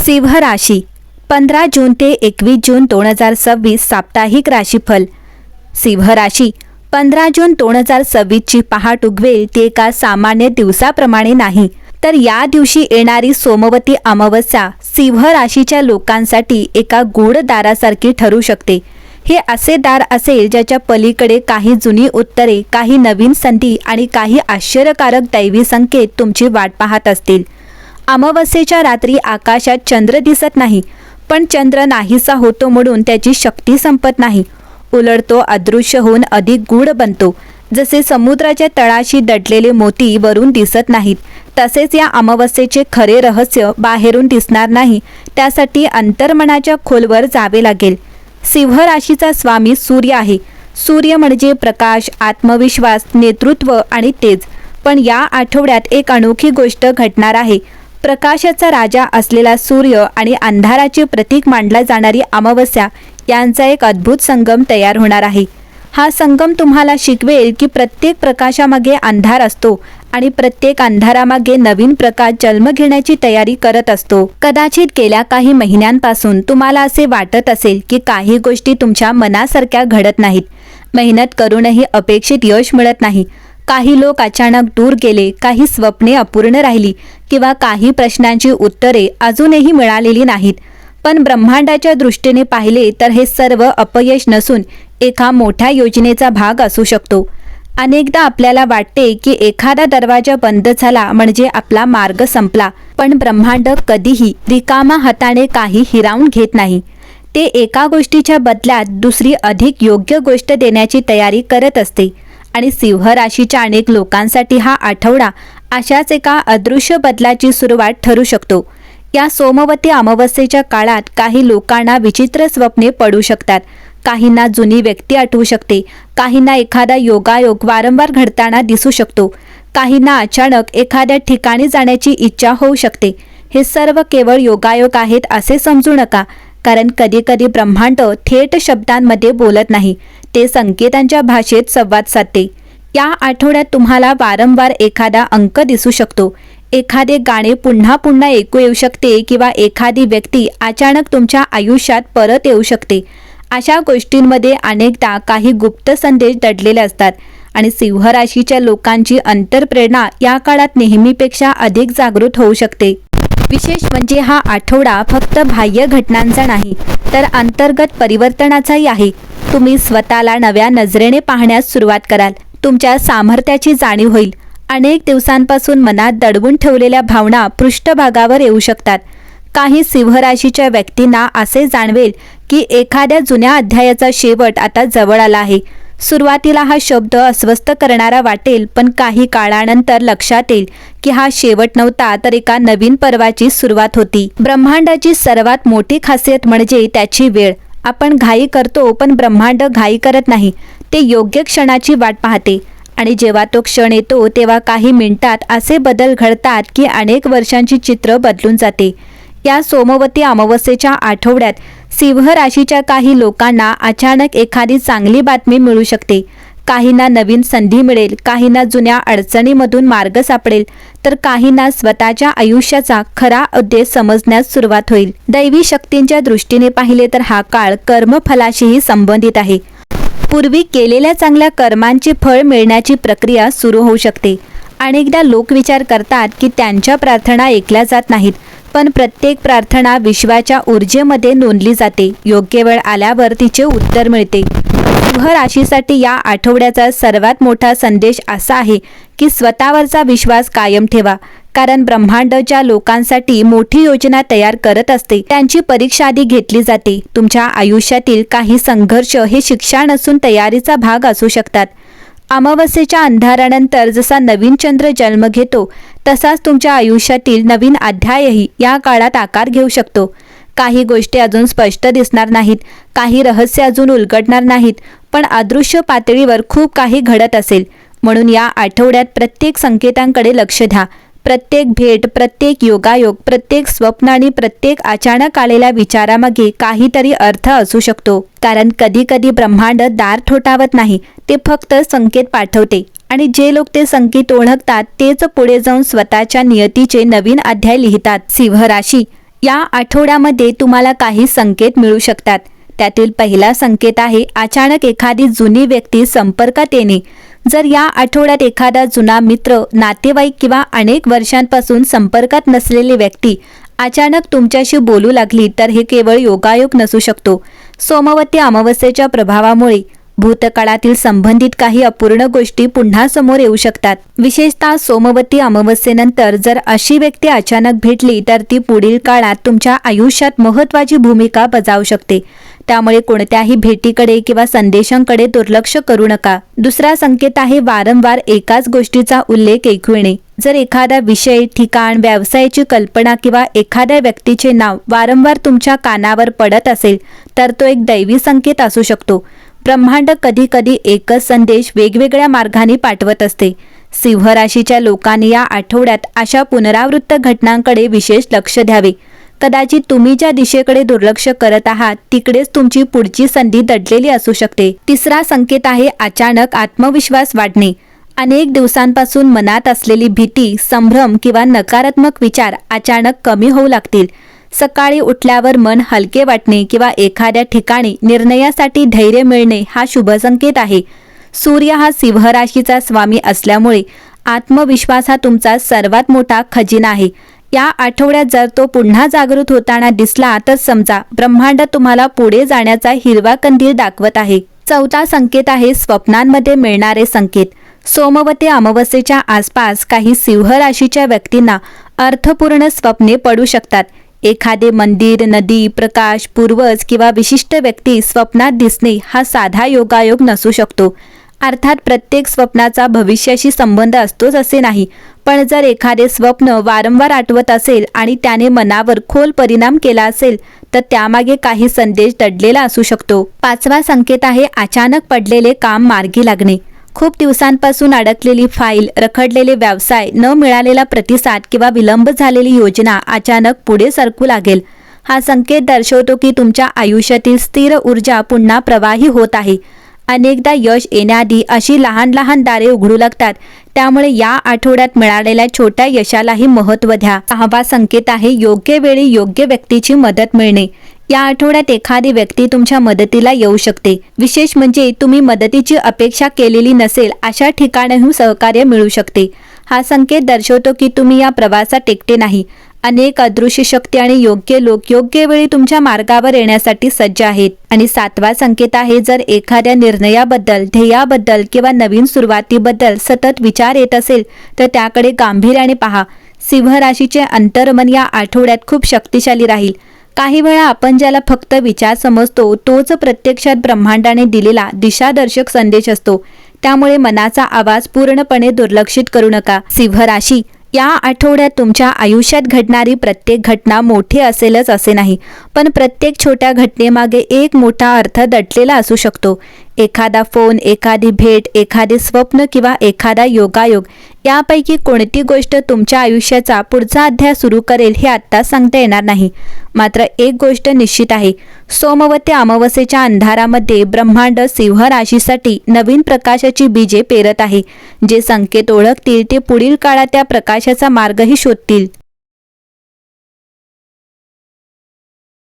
सिंह राशी 15 जून ते 21 जून 2026 साप्ताहिक राशीफल। सिंह राशी 15 जून 2026 ची पहाट उगवेल ती एका सामान्य दिवसाप्रमाणे नाही, तर या दिवशी येणारी सोमवती अमावस्या सिंह राशीच्या लोकांसाठी एका गूढ दारासारखी ठरू शकते। हे असे दार असेल ज्याच्या पलीकडे काही जुनी उत्तरे, काही नवीन संधी आणि काही आश्चर्यकारक दैवी संकेत तुमची वाट पाहत असतील। अमावस्येच्या रात्री आकाशात चंद्र दिसत नाही, पण चंद्र नाहीसा होतो म्हणून त्याची शक्ती संपत नाही, उलट तो अदृश्य होऊन अधिक गूढ बनतो। जसे समुद्राच्या तळाशी दडलेले मोती वरून दिसत नाहीत, तसेच या अमावस्येचे खरे रहस्य बाहेरून दिसणार नाही, त्यासाठी अंतर्मनाच्या खोलवर जावे लागेल। सिंह राशीचा स्वामी सूर्य आहे। सूर्य म्हणजे प्रकाश, आत्मविश्वास, नेतृत्व आणि तेज। पण या आठवड्यात एक अनोखी गोष्ट घडणार आहे। प्रकाशाचा राजा असलेला सूर्य आणि अंधाराचे प्रतीक मानला जाणारी अमावस्या यांचा एक अद्भुत संगम तयार होणार आहे। हा संगम तुम्हाला शिकवेल की प्रत्येक प्रकाशामागे अंधार असतो आणि प्रत्येक अंधारामागे नवीन प्रकाश जन्म घेण्याची तयारी करत असतो। कदाचित गेल्या काही महिन्यांपासून तुम्हाला असे वाटत असेल की काही गोष्टी तुमच्या मनासारख्या घडत नाहीत, मेहनत करूनही अपेक्षित यश मिळत नाही, काही लोक अचानक दूर गेले, काही स्वप्ने अपूर्ण राहिली किंवा काही प्रश्नांची उत्तरे अजूनही मिळालेली नाहीत। पण ब्रह्मांडाच्या दृष्टीने पाहिले तर हे सर्व अपयश नसून एका मोठ्या योजनेचा भाग असू शकतो। अनेकदा आपल्याला वाटते की एखादा दरवाजा बंद झाला म्हणजे आपला मार्ग संपला, पण ब्रह्मांड कधीही रिकामा हाताने काही हिरावून घेत नाही। ते एका गोष्टीच्या बदल्यात दुसरी अधिक योग्य गोष्ट देण्याची तयारी करत असते। आणि सिंह राशीच्या अनेक लोकांसाठी हा आठवडा अशाच एका अदृश्य बदलाची सुरुवात ठरू शकतो। या सोमवती अमावस्येच्या काळात काही लोकांना विचित्र स्वप्ने पडू शकतात, काहींना जुनी व्यक्ती आठवू शकते, काहींना एखादा योगायोग वारंवार घडताना दिसू शकतो, काहींना अचानक एखाद्या ठिकाणी जाण्याची इच्छा होऊ शकते। हे सर्व केवळ योगायोग आहेत असे समजू नका, कारण कधीकधी ब्रह्मांड थेट शब्दांमध्ये बोलत नाही, ते संकेतांच्या भाषेत संवाद साधते। या आठवड्यात तुम्हाला वारंवार एखादा अंक दिसू शकतो, एखादे गाणे पुन्हा पुन्हा ऐकू येऊ शकते किंवा एखादी व्यक्ती अचानक तुमच्या आयुष्यात परत येऊ शकते। अशा गोष्टींमध्ये अनेकदा काही गुप्त संदेश दडलेले असतात आणि सिंह राशीच्या लोकांची अंतर्प्रेरणा या काळात नेहमीपेक्षा अधिक जागृत होऊ शकते। विशेष म्हणजे हा आठवडा फक्त बाह्य घटनांचा नाही, तर अंतर्गत परिवर्तनाचाही आहे। तुम्ही स्वतःला नव्या नजरेने पाहण्यास सुरुवात कराल, तुमच्या सामर्थ्याची जाणीव होईल। अनेक दिवसांपासून मनात दडवून ठेवलेल्या भावना पृष्ठभागावर येऊ शकतात। काही सिंह राशीच्या व्यक्तींना असे जाणवेल की एखाद्या जुन्या अध्यायाचा शेवट आता जवळ आला आहे। सुरुवातीला हा शब्द अस्वस्थ करणारा वाटेल, पण काही काळानंतर लक्षात येईल की हा शेवट नव्हता, तर एका नवीन पर्वाची सुरुवात होती। ब्रह्मांडाची सर्वात मोठी खासियत म्हणजे त्याची वेळ। आपण घाई करतो, पण ब्रह्मांड घाई करत नाही, ते योग्य क्षणाची वाट पाहते। आणि जेव्हा तो क्षण येतो तेव्हा काही मिनिटात असे बदल घडतात की अनेक वर्षांची चित्र बदलून जाते। या सोमवती अमावस्येच्या आठवड्यात सिंह राशीच्या काही लोकांना अचानक एखादी चांगली बातमी मिळू शकते, काहींना नवीन संधी मिळेल, काहींना जुन्या अडचणीमधून मार्ग सापडेल, तर काहींना स्वतःच्या आयुष्याचा खरा उद्देश समजण्यास सुरुवात होईल। दैवी शक्तींच्या दृष्टीने पाहिले तर हा काळ कर्मफलाशीही संबंधित आहे। पूर्वी केलेल्या चांगल्या कर्मांचे फळ मिळण्याची प्रक्रिया सुरू होऊ शकते। अनेकदा लोक विचार करतात की त्यांच्या प्रार्थना ऐकल्या जात नाहीत, पण प्रत्येक प्रार्थना विश्वाच्या ऊर्जेमध्ये नोंदली जाते। योग्य वेळ आल्यावर तिचे उत्तर मिळते। सिंह राशीसाठी या आठवड्याचा सर्वात मोठा संदेश असा आहे की स्वतःवरचा विश्वास कायम ठेवा, कारण ब्रह्मांड ज्या लोकांसाठी मोठी योजना तयार करत असते त्यांची परीक्षा आधी घेतली जाते। तुमच्या आयुष्यातील काही संघर्ष हे शिक्षा नसून तयारीचा भाग असू शकतात। अमावस्येच्या अंधारानंतर जसा नवीन चंद्र जन्म घेतो, तसाच तुमच्या आयुष्यातील नवीन अध्यायही या काळात आकार घेऊ शकतो। काही गोष्टी अजून स्पष्ट दिसणार नाहीत, काही रहस्य अजून उलगडणार नाहीत, पण अदृश्य पातळीवर खूप काही घडत असेल। म्हणून या आठवड्यात प्रत्येक संकेतांकडे लक्ष द्या। प्रत्येक भेट, प्रत्येक योगायोग, प्रत्येक स्वप्न आणि प्रत्येक अचानक आलेल्या विचारामागे काहीतरी अर्थ असू शकतो। कारण कधी कधी ब्रह्मांड दार ठोठावत नाही, ते फक्त संकेत पाठवते आणि जे लोक ते संकेत ओळखतात तेच पुढे जाऊन स्वतःच्या नियतीचे नवीन अध्याय लिहितात। सिंह राशी या आठवड्यामध्ये तुम्हाला काही संकेत मिळू शकतात. त्यातील पहिला संकेत आहे अचानक एखादी जुनी व्यक्ती संपर्कात येणे. जर या आठवड्यात एखादा जुना मित्र, नातेवाईक किंवा अनेक वर्षांपासून संपर्कात नसलेली व्यक्ती अचानक तुमच्याशी बोलू लागली तर हे केवळ योगायोग नसू शकतो. सोमवती अमावस्येच्या प्रभावामुळे भूतकाळातील संबंधित काही अपूर्ण गोष्टी पुन्हा समोर येऊ शकतात. विशेषतः सोमवती अमावस्येनंतर जर अशी व्यक्ती अचानक भेटली तर ती पुढील काळात तुमच्या आयुष्यात महत्त्वाची भूमिका बजावू शकते. त्यामुळे कोणत्याही भेटीकडे किंवा संदेशांकडे दुर्लक्ष करू नका. दुसरा संकेत आहे वारंवार एकाच गोष्टीचा उल्लेख ऐकू येणे. जर एखादा विषय, ठिकाण, व्यवसायाची कल्पना किंवा एखाद्या व्यक्तीचे नाव वारंवार तुमच्या कानावर पडत असेल तर तो एक दैवी संकेत असू शकतो. ब्रह्मांड कधी कधी एकच संदेश वेगवेगळ्या मार्गाने पाठवत असते. सिंह राशीच्या लोकांनी या आठवड्यात अशा पुनरावृत्त घटनांकडे विशेष लक्ष द्यावे. कदाचित तुम्ही ज्या दिशेकडे दुर्लक्ष करत आहात तिकडेच तुमची पुढची संधी दडलेली असू शकते. तिसरा संकेत आहे अचानक आत्मविश्वास वाढणे. अनेक दिवसांपासून मनात असलेली भीती, संभ्रम किंवा नकारात्मक विचार अचानक कमी होऊ लागतील. सकाळी उठल्यावर मन हलके वाटणे किंवा एखाद्या ठिकाणी निर्णयासाठी धैर्य मिळणे हा शुभ संकेत आहे. सूर्य हा सिंह राशीचा स्वामी असल्यामुळे आत्मविश्वास हा तुमचा सर्वात मोठा खजिना आहे. या आठवड्यात जर तो पुन्हा जागृत होताना दिसला तर समजा ब्रह्मांड तुम्हाला पुढे जाण्याचा हिरवा कंदील दाखवत आहे. चौथा संकेत आहे स्वप्नांमध्ये मिळणारे संकेत. सोमवती अमावस्येच्या आसपास काही सिंह राशीच्या व्यक्तींना अर्थपूर्ण स्वप्ने पडू शकतात. एखादे मंदिर, नदी, प्रकाश, पूर्वज किंवा विशिष्ट व्यक्ती स्वप्नात दिसणे हा साधा योगायोग नसू शकतो. अर्थात प्रत्येक स्वप्नाचा भविष्याशी संबंध असतोच असे नाही, पण जर एखादे स्वप्न वारंवार आठवत असेल आणि त्याने मनावर खोल परिणाम केला असेल तर त्यामागे काही संदेश दडलेला असू शकतो. पाचवा संकेत आहे अचानक पडलेले काम मार्गी लागणे. खूप दिवसांपासून अडकलेली फाईल, रखडलेले व्यवसाय, न मिळालेला प्रतिसाद किंवा विलंब झालेली योजना अचानक पुढे सरकू लागेल. हा संकेत दर्शवतो की तुमच्या आयुष्यातील स्थिर ऊर्जा पुन्हा प्रवाही होत आहे. अनेकदा यश येण्याआधी अशी लहान लहान दारे उघडू लागतात. त्यामुळे या आठवड्यात मिळालेल्या छोट्या यशालाही महत्त्व द्या. सहावा संकेत आहे योग्य वेळी योग्य व्यक्तीची मदत मिळणे. या आठवड्यात एखादी व्यक्ती तुमच्या मदतीला येऊ शकते. विशेष म्हणजे तुम्ही मदतीची अपेक्षा केलेली नसेल अशा ठिकाणाहून सहकार्य मिळू शकते. हा संकेत दर्शवतो की तुम्ही या प्रवासात एकटे नाही. अनेक अदृश्य शक्ती आणि योग्य लोक योग्य वेळी तुमच्या मार्गावर येण्यासाठी सज्ज आहेत. आणि सातवा संकेत आहे जर एखाद्या निर्णयाबद्दल, ध्येयाबद्दल किंवा नवीन सुरुवातीबद्दल सतत विचार येत असेल तर त्याकडे गांभीर्याने पहा. सिंह राशीचे अंतर्मन या आठवड्यात खूप शक्तिशाली राहील. काही वेळा आपण ज्याला फक्त विचार समजतो तोच प्रत्यक्षात ब्रह्मांडाने दिलेला दिशादर्शक संदेश असतो. त्यामुळे मनाचा आवाज पूर्णपणे दुर्लक्षित करू नका. सिंह राशी, या आठवड्यात तुमच्या आयुष्यात घडणारी प्रत्येक घटना मोठी असेलच असे नाही, पण प्रत्येक छोट्या घटनेमागे एक मोठा अर्थ दडलेला असू शकतो. एखादा फोन, एखादी भेट, एखादे स्वप्न किंवा एखादा योगायोग यापैकी कोणती गोष्ट तुमच्या आयुष्याचा पुढचा अध्याय सुरू करेल हे आत्ता सांगता येणार नाही. मात्र एक गोष्ट निश्चित आहे, सोमवती अमावस्येच्या अंधारामध्ये ब्रह्मांड सिंह राशीसाठी नवीन प्रकाशाची बीजे पेरत आहे. जे संकेत ओळखतील ते पुढील काळात त्या प्रकाशाचा मार्गही शोधतील.